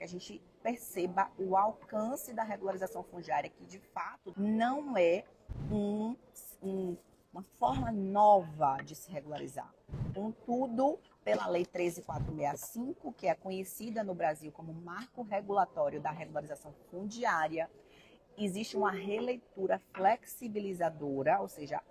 que a gente perceba o alcance da regularização fundiária, que de fato não é uma forma nova de se regularizar. Contudo, pela Lei 13.465, que é conhecida no Brasil como Marco Regulatório da Regularização Fundiária, existe uma releitura flexibilizadora, ou seja,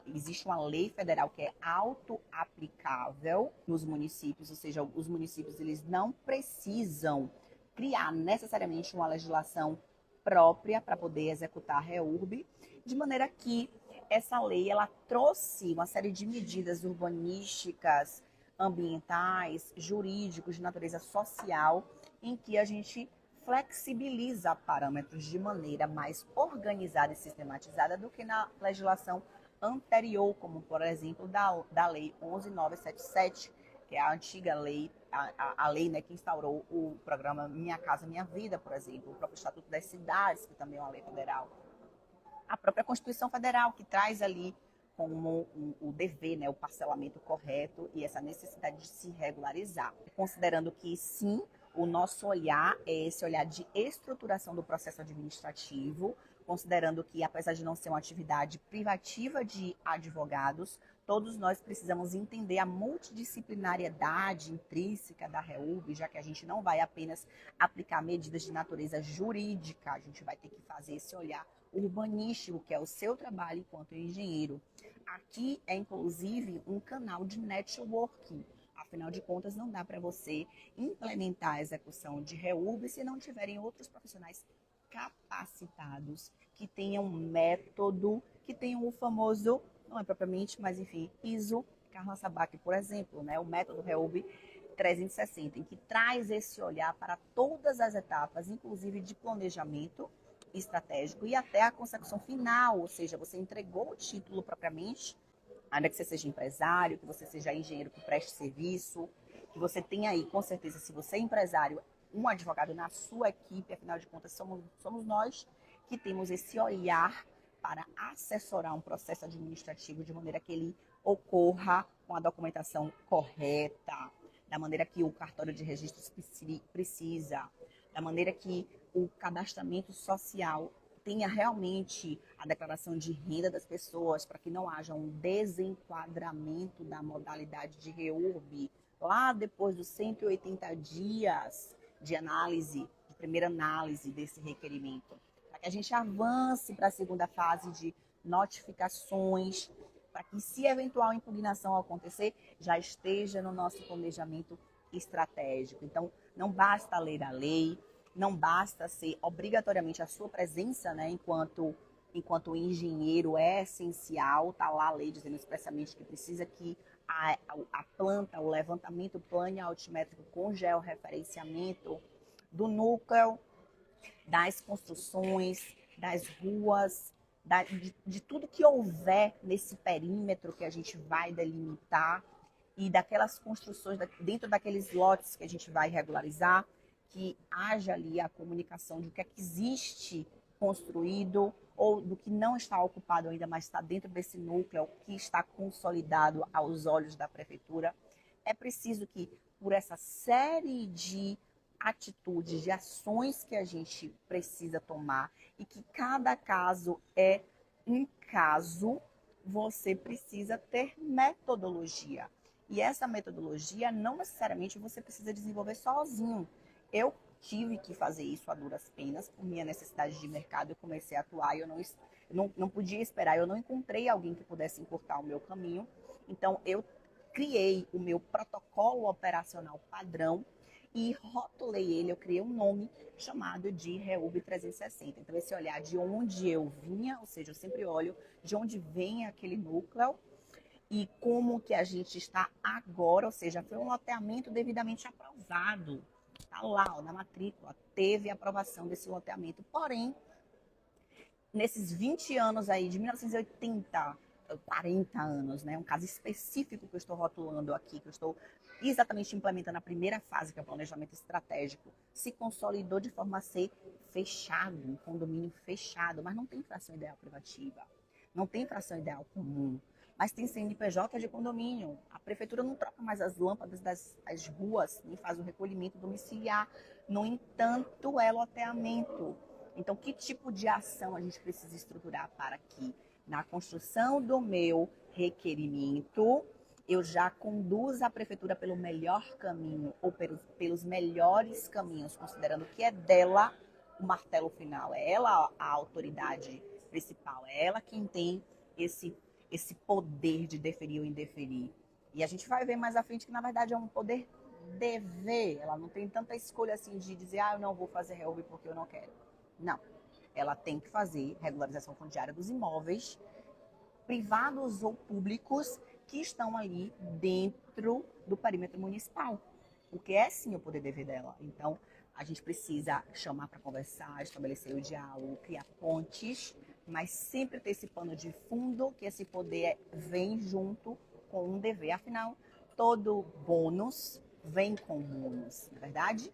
existe uma lei federal que é auto-aplicável nos municípios, ou seja, os municípios eles não precisam criar necessariamente uma legislação própria para poder executar a REURB, de maneira que essa lei ela trouxe uma série de medidas urbanísticas, ambientais, jurídicos, de natureza social, em que a gente flexibiliza parâmetros de maneira mais organizada e sistematizada do que na legislação anterior, como, por exemplo, da Lei 11.977, que é a antiga lei, a lei, né, que instaurou o programa Minha Casa Minha Vida, por exemplo, o próprio Estatuto das Cidades, que também é uma lei federal. A própria Constituição Federal, que traz ali como o dever, né, o parcelamento correto e essa necessidade de se regularizar. Considerando que, sim, o nosso olhar é esse olhar de estruturação do processo administrativo, considerando que, apesar de não ser uma atividade privativa de advogados, todos nós precisamos entender a multidisciplinariedade intrínseca da REURB, já que a gente não vai apenas aplicar medidas de natureza jurídica, a gente vai ter que fazer esse olhar urbanístico, que é o seu trabalho enquanto engenheiro. Aqui é, inclusive, um canal de networking. Afinal de contas, não dá para você implementar a execução de REURB se não tiverem outros profissionais capacitados, que tenham método, que tenham o famoso, não é propriamente, mas enfim, ISO Carla Sabac, por exemplo, né, o método REURB 360, em que traz esse olhar para todas as etapas, inclusive de planejamento estratégico e até a consecução final, ou seja, você entregou o título propriamente, ainda que você seja empresário, que você seja engenheiro que preste serviço, que você tenha aí, com certeza, se você é empresário, um advogado na sua equipe, afinal de contas, somos nós que temos esse olhar para assessorar um processo administrativo de maneira que ele ocorra com a documentação correta, da maneira que o cartório de registros precisa, da maneira que o cadastramento social tenha realmente a declaração de renda das pessoas, para que não haja um desenquadramento da modalidade de REURB lá depois dos 180 dias de análise, de primeira análise desse requerimento, para que a gente avance para a segunda fase de notificações, para que, se eventual impugnação acontecer, já esteja no nosso planejamento estratégico. Então, não basta ler a lei, não basta ser obrigatoriamente a sua presença, né, enquanto engenheiro é essencial, está lá a lei dizendo expressamente que precisa que a planta, o levantamento plano-altimétrico com georreferenciamento do núcleo, das construções, das ruas, de tudo que houver nesse perímetro que a gente vai delimitar e daquelas construções dentro daqueles lotes que a gente vai regularizar, que haja ali a comunicação de o que é que existe construído ou do que não está ocupado ainda, mas está dentro desse núcleo, que está consolidado aos olhos da prefeitura. É preciso que, por essa série de atitudes, de ações que a gente precisa tomar e que cada caso é um caso, você precisa ter metodologia. E essa metodologia não necessariamente você precisa desenvolver sozinho. Eu tive que fazer isso a duras penas, por minha necessidade de mercado, eu comecei a atuar e eu não podia esperar, eu não encontrei alguém que pudesse encurtar o meu caminho. Então, eu criei o meu protocolo operacional padrão e rotulei ele, eu criei um nome chamado de REURB 360. Então, esse olhar de onde eu vinha, ou seja, eu sempre olho de onde vem aquele núcleo e como que a gente está agora, ou seja, foi um loteamento devidamente aprovado. Está lá, ó, na matrícula, teve aprovação desse loteamento. Porém, nesses 20 anos aí, de 1980, 40 anos, né? Um caso específico que eu estou rotulando aqui, que eu estou exatamente implementando a primeira fase, que é o planejamento estratégico, se consolidou de forma a ser fechado, um condomínio fechado, mas não tem fração ideal privativa, não tem fração ideal comum, mas tem CNPJ de condomínio. A prefeitura não troca mais as lâmpadas das ruas, nem faz o recolhimento domiciliar, No entanto, é loteamento. Então, que tipo de ação a gente precisa estruturar para que, na construção do meu requerimento, eu já conduza a prefeitura pelo melhor caminho ou pelos melhores caminhos, considerando que é dela o martelo final, é ela a autoridade principal, é ela quem tem esse poder de deferir ou indeferir. E a gente vai ver mais à frente que, na verdade, é um poder dever. Ela não tem tanta escolha assim de dizer, eu não vou fazer reúbe porque eu não quero. Não. Ela tem que fazer regularização fundiária dos imóveis, privados ou públicos, que estão ali dentro do perímetro municipal. Porque é sim o poder dever dela. Então, a gente precisa chamar para conversar, estabelecer o diálogo, criar pontes, mas sempre ter esse pano de fundo que esse poder vem junto com um dever. Afinal, todo bônus vem com bônus, não é verdade?